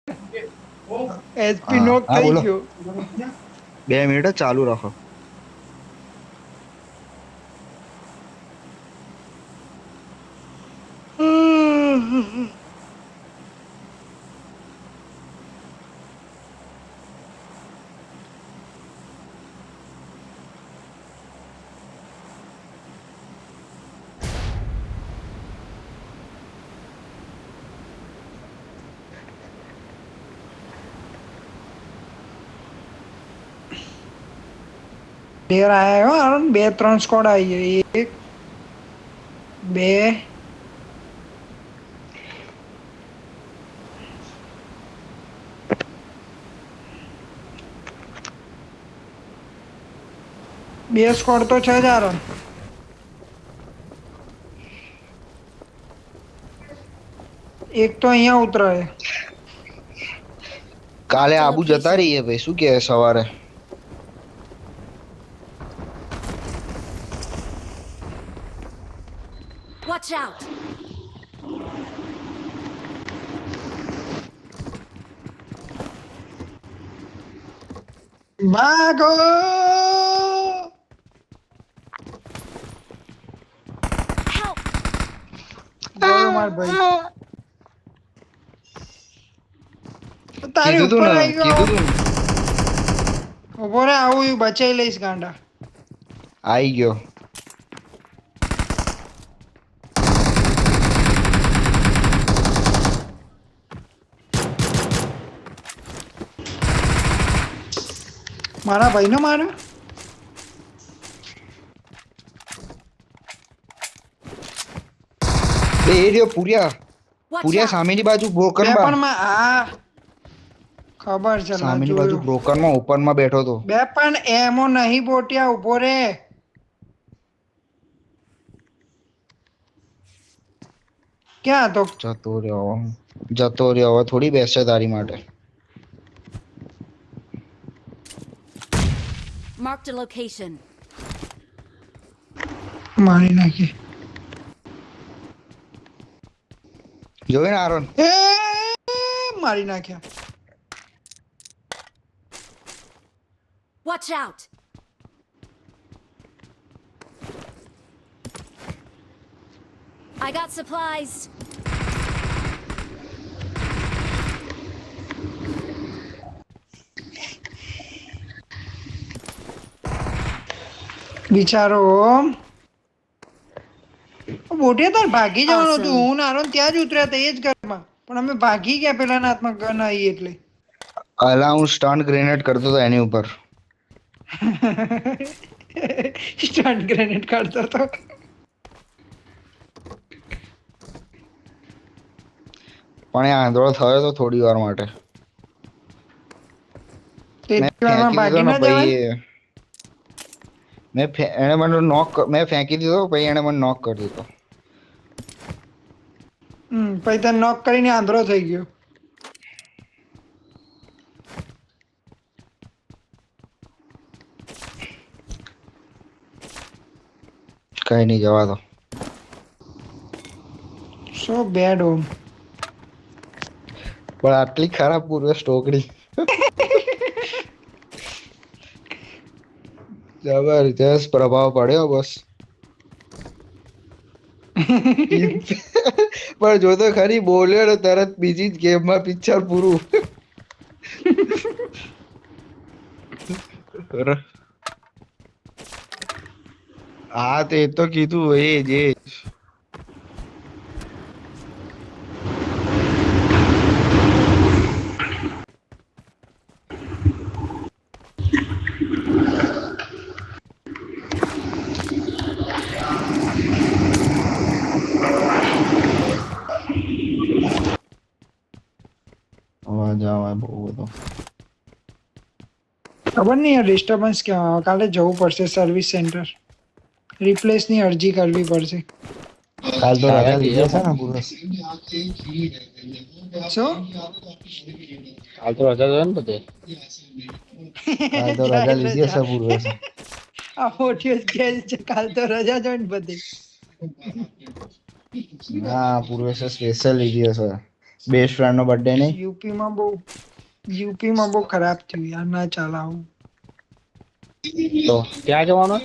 SP હા નોક હા થઈ બોલો. ગયો. 2 મિનિટ ચાલુ રાખો. પ્લેયર આયા હો 2-3 સ્કોડ આવી ગઈ. 1 2 2 સ્કોડ તો છે જ આરોન. એક તો અહીંયા ઉતરે. કાલે Marked a આબુ જતા location. રહીએ ભાઈ, શું કહે સવારે? Watch out! ભાગો. Help! ગયો માર ભાઈ. તારી કીધું તું ઉપર ને, આવી ગયો. કીધું તું ને. ઉભો રે, આવું બચાઈ લઈશ ગાંડા. આઈ ગયો. મારા ભાઈને મારે. બે એરિયો પૂર્યા Watch પૂર્યા out! સામેની બાજુ બ્રોકન બે બા. પણ આ ખબર છે લા સામેની બાજુ જોયું. બ્રોકન માં ઓપન માં બેઠો તો. બે પણ એમો નહીં બોટિયા ઉભો રે. ક્યાં હતો? જતો રહ્યો હવે થોડી બેસે તારી માટે. Marked a location. મારી નાખી. જોયું ને આરોન? એ મારી નાખ્યા. Watch out! I got supplies. બિચારો બોટિયા તાર ભાગી જવાનું હતું. Awesome. હું નારો ત્યાં જ ઉતર્યા હતા એ જ ઘરમાં, પણ અમે ભાગી ગયા પેલાના હાથમાં ગન આવી એટલે. અલા હું સ્ટન ગ્રેનેડ કરતો હતો એની ઉપર. સ્ટન્ટ ગ્રેનેડ કાઢતો હતો. પણ એ આંધળો થયો તો થોડી વાર માટે. મેં તેટલી વારમાં ફેંકી દીધો ભાગી ને ના પછી જવાય. એને મને નોક, મેં ફેંકી દીધો પછી એને મને નોક કરી દીધો. પછી તને નોક કરીને આંધળો થઈ ગયો. કઈ નહીં, જવા દો. સો બેડ હોમ. પણ આટલી ખરાબ પૂર્વ સ્ટોકડી. જબરજસ્ત પ્રભાવ પડ્યો બસ. પણ જો તો ખરી બોલ્યો ને તરત બીજી જ ગેમમાં પિક્ચર પૂરું. હા તો એ તો કીધું એ જે અવાજ આવે બહુ બધો. ખબર નહીં યાર ડિસ્ટર્બન્સ ક્યાં આવે. કાલે જવું પડશે સર્વિસ સેન્ટર. રિપ્લેસ ની અરજી કરવી પડશે. કાલ તો રજા લીધી હશે ને પૂર્વ? શું? કાલ તો રજા છે ને બધે. કાલ તો રજા લીધી હશે પૂર્વે. આ મોટી સ્કેલ છે. કાલ તો રજા જ હોય ને બધી. હા પૂર્વે સ્પેશિયલ લીધી હશે. બેસ્ટ ફ્રેન્ડ નો બર્થડે નહીં? યુપી માં બહુ ખરાબ થયું યાર, ના ચાલે આવું. તો ક્યાં જવાનું?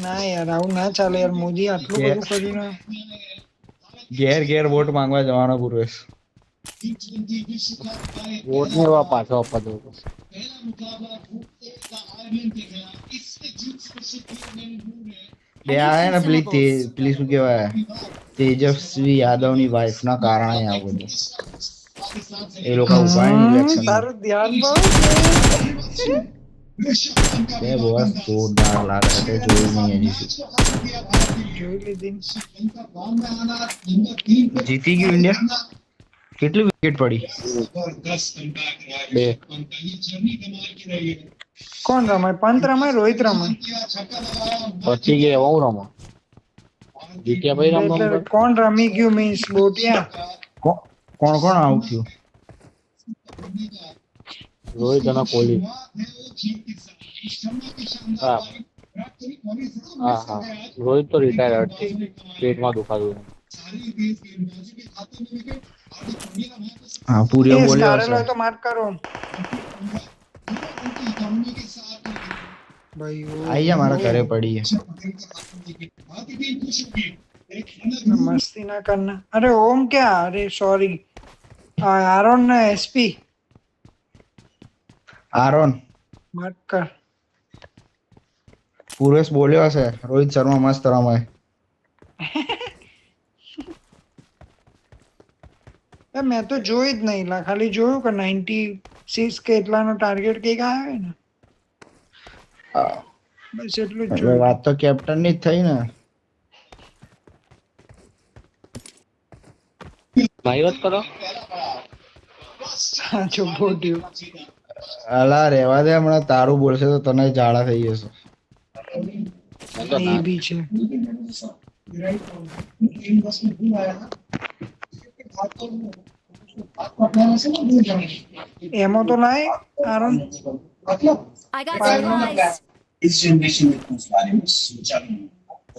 ના યાર આવું ના ચાલે યાર, મોદી આટલું Yeah. બધું કર્યું ને. ઘેર ઘેર વોટ માંગવા જવાનો પૂર્વેશ. વોટ ને એવા પાછો આપવા જવું પડશે. બે આ હે ને પેલી શું કહેવાય તેજસ્વી યાદવની વાઇફ ના કારણે આ બધું એ લોકો ઉભા ઇલેક્શન તારું ધ્યાન બહુ છે. બે બોસ જોરદાર લાગે છે જોયું નહીં હજી જોઈ લીધી. જીતી ગયું ઇન્ડિયા. કેટલી વિકેટ પડી? 2 કોણ રમાય? પંત રમાય, રોહિત રમાય? પછી ગયા હું રમો જીત્યા ભાઈ રમવા એટલે કોણ રમી ગયું મીન્સ બોટિયા? કોણ કોણ આઉટ થયું? રોહિત અને કોહલી. હા હા રોહિત તો રિટાયર પેટમાં દુખાતું. હા પૂરી એ બોલ્યો સ્ટારેલો હશે. તો માર્ક કરો ભાઈ. આઈ જા મારા ઘરે પડી છે. મસ્તી ના કરના. અરે ઓમ क्या? अरे सॉरी, आरोन ने एसपी આરોન मार्क कर. પૂર્વેશ બોલ્યો હશે રોહિત શર્મા મસ્ત રમાય. મેં તો જોઈ જ નહીં લા, ખાલી જોયું કે 96 કે એટલાનો ટાર્ગેટ કઈક આવ્યો ને, બસ એટલું જ એટલે જોયું. વાત તો કેપ્ટન ની જ થઈ ને. ભાઈ વાત કરો. સાચું બોટ્યું. અલા રેવા દે, હમણાં તારું બોલશે તો તને ઝાડા થઈ જશે. એ બી છે. એમાં તો લાય Aaron. I got Five. supplies. इस जनरेशन में इतना सारे में सोचा भी नहीं।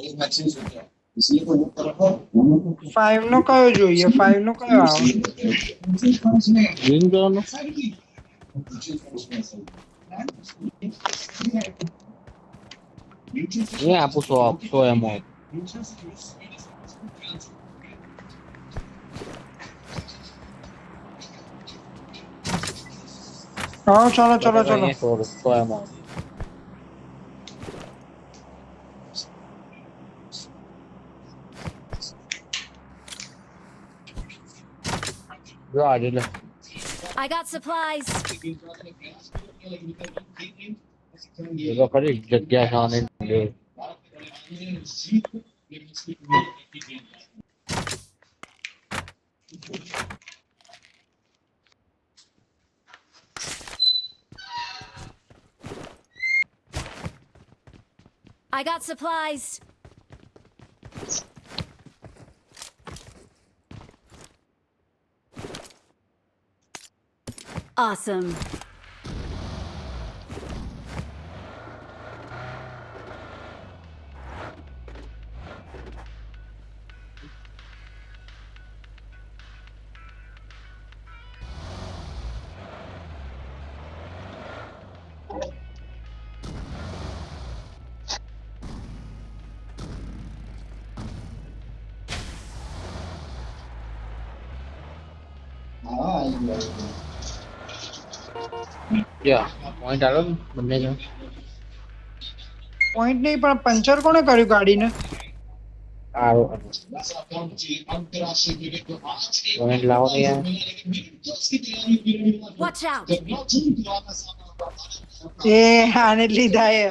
ये मैसेज सोचा इसलिए तो वो तरफ दोनों को 5 નો કયો જોઈએ? 5 નો કયો આવે? વિન કરવાનું. એ આપું 100 એમો. હા ચલો ચલો ચલો. 100 એમો. જો આજે લે. I got supplies. એ તો ખરી જગ્યા ખાવાની લે. I got supplies. Awesome. Yeah point આલો ને બંને જણ. પોઈન્ટ નહીં પણ પંચર કોણે કર્યું ગાડીને? આરો પોઈન્ટ લાવો ને યાર. Watch out. એ આને લીધા એ,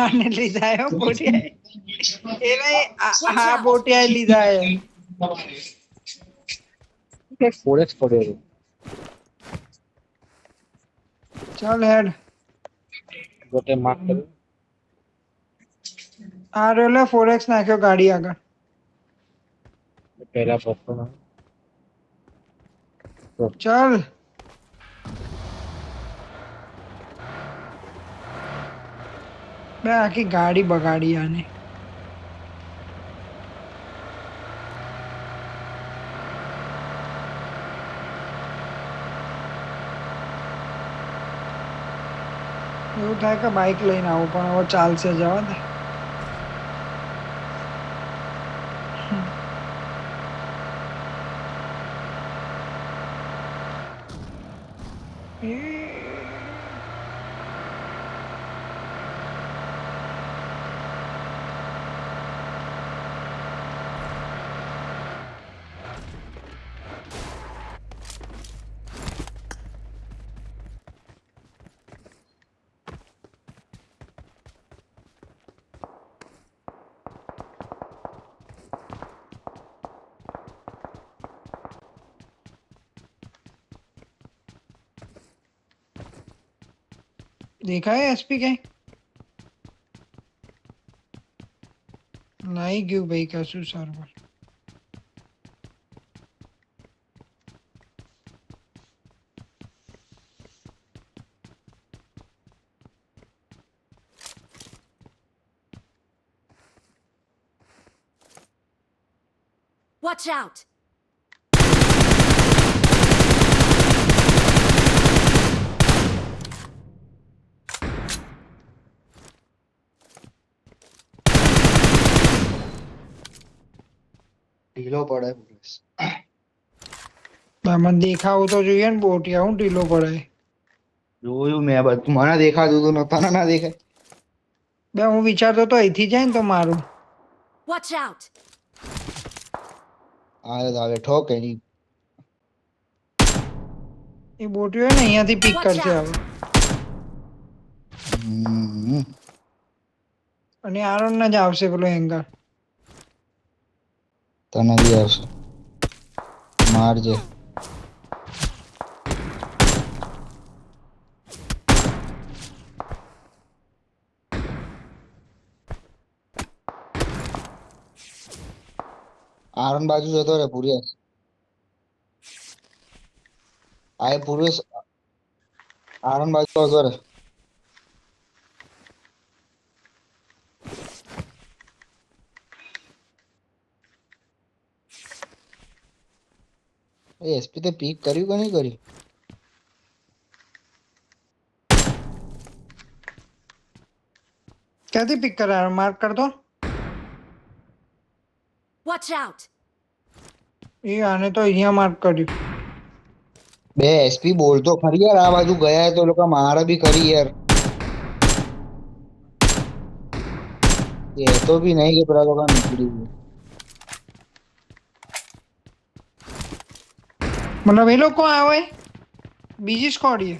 આને લીધા એ બોટિયા. એ નહીં, હા બોટિયા લીધા એ. ફોરેક્સ પડ્યો છે. ચાલ હેડ. જો તે માર્ક કર્યું. આ રેલે ફોરેક્સ નાખ્યો ગાડી આગળ. પહેલા પસ્તો ના. ચાલ બે આખી ગાડી બગાડી આને. એવું થાય કે બાઇક લઈને આવું પણ હવે ચાલશે જવા દે. દેખાય એસપી ક્યાંય નાઈ ગયું ભાઈ કશું સર્વર. Watch out! ઢીલો પડે પોલીસ. મને દેખાવું તો જોઈએ ને બોટિયા હું ઢીલો પડે. જોયું મેં બધું, મને દેખાતું તું નતા ના દેખાય. બે હું વિચારતો તો અહીંથી જાય ને તો મારું. Watch out! આવે ઠોક એની. એ બોટિયો ને અહીંયાથી પિક Watch કરશે out. હવે. હમ. અને આરોન જ આવશે પેલો એંગલ. તને બી આવશે, મારજે. આરન બાજુ જતો રે પૂરી. આ પૂર્વેશ આરન બાજુ જતો રે. એસપી તે પીક કર્યું કે નહીં કર્યું? ક્યાંથી પિક કરાયો માર્ક કરતો. Watch out! એ આને તો અહીંયા માર્ક કર્યું. બે એસપી બોલતો ખરી યાર, આ બાજુ ગયા તો લોકો મારે બી ખરી યાર. એ તો બી નહીં કે પેલા લોકો નીકળી ગયું. મતલબ એ લોકો આવે બીજી સ્કોડીએ.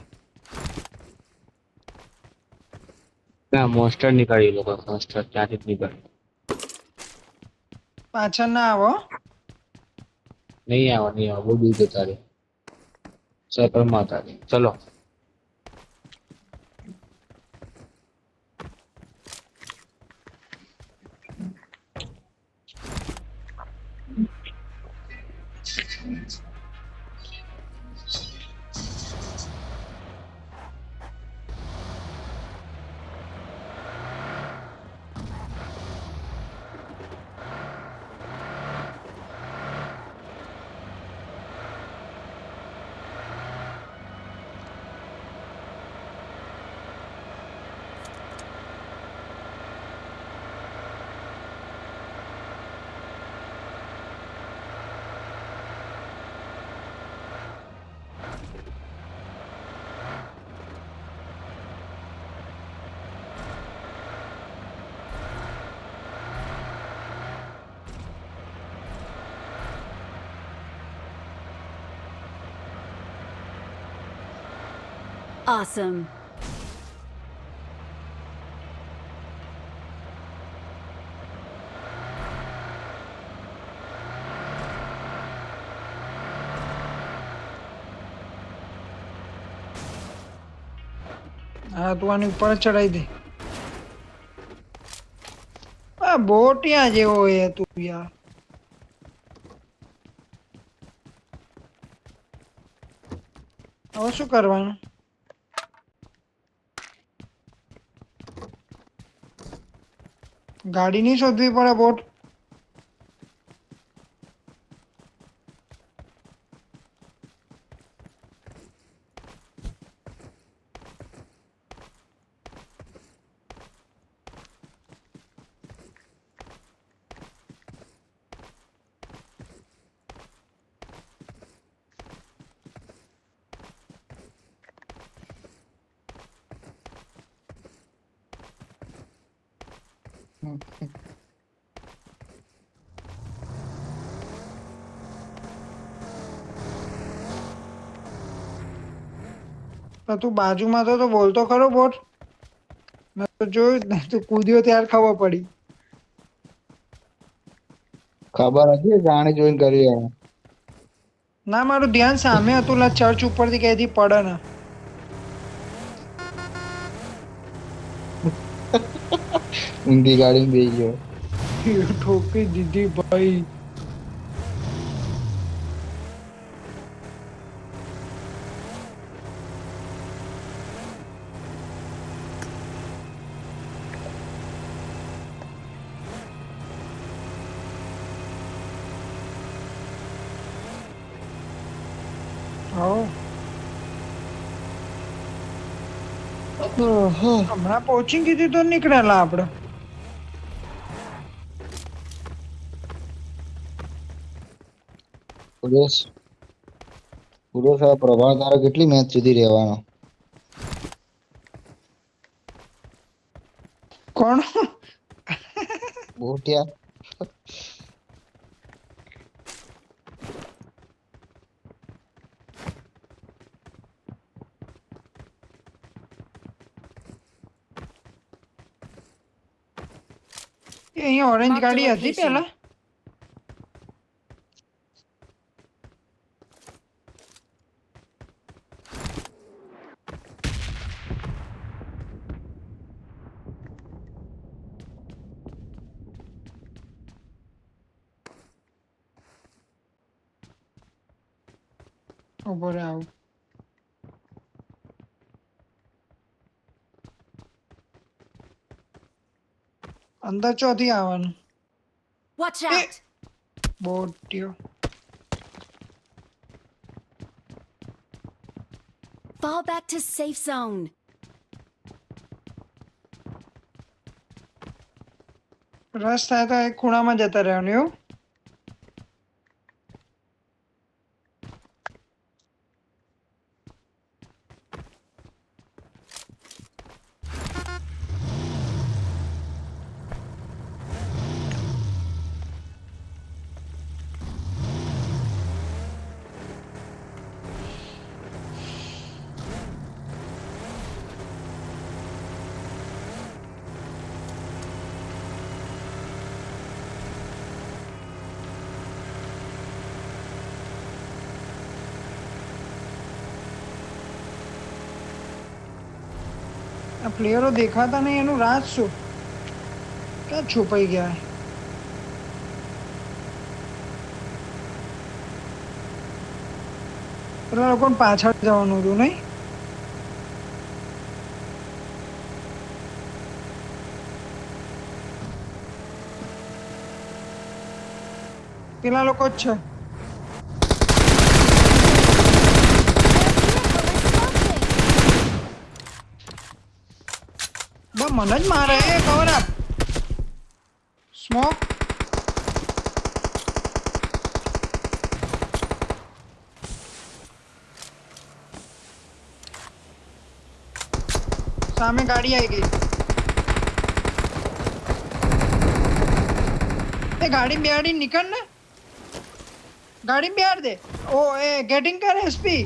ના મોસ્ટર નીકળી લોકો, મોસ્ટર ત્યાંથી જ નીકળી. પાછળ ના આવો. નહીં આવે બહુ દૂર જતા રે. સર્કલમાં હતા રે. ચલો Awesome. હા તું આની ઉપર જ ચડાઈ દે. આ બોટિયા જેવો એ તું યાર. હવે શું કરવાનું? ગાડી નહીં શોધવી પડે બોટ. તો તું બાજુમાં તો બોલતો ખરો બોટ. મેં તો જોયું જ ને, તું કૂદ્યો ત્યારે ખબર પડી. ખબર હતી જાણી જોઈને કરી એને. ના, મારું ધ્યાન સામે હતું, લા ચર્ચ ઉપરથી ક્યાંયથી પડે ને. ઊંધી ગાડીમાં બેસી ગયો. ઠોકી દીધી ભાઈ. હો હમણાં પહોંચી કીધી તો નીકળેલા આપડે. સુરેશ સુરેશ આ પ્રભાત તારે કેટલી મેચ સુધી રહેવાનો? કોણ? બોટિયા. એ અહીંયા ઓરેન્જ Mark the ગાડી હતી location. પેલા. ઉભો રે આવું. અંદર ચોથી આવવાનું. Watch Eh. out! બોટ્યો. Fall back to safe zone. રસ થાય તો એક ખૂણામાં જતા રહેવાનું એવું. આ પ્લેયરો દેખાતા નહીં, એનું રાજ શું? ક્યાં છુપાઈ ગયા? પેલા લોકોને પાછળ જવાનું હતું નહીં? પેલા લોકો જ છે. મને જ મારે. કવર આપ. સ્મોક. સામે ગાડી આવી ગઈ. એ ગાડી બેહાડી નીકળ ને. ગાડી બેહાડ દે. ઓ એ ગેટિંગ કર એસપી.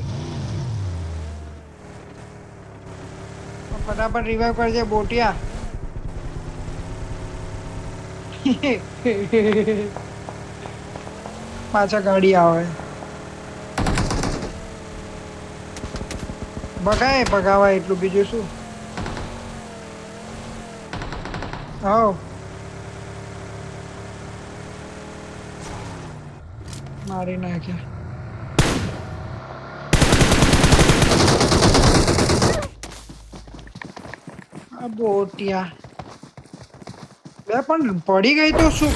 ફટાફટ રિવાઈવ કરજે બોટિયા. પાછા ગાડી આવે. ભગાવાય એટલું, બીજું શું. આવ મારી નાખ્યા. આ બોટિયા બે પણ પડી ગઈ તો શું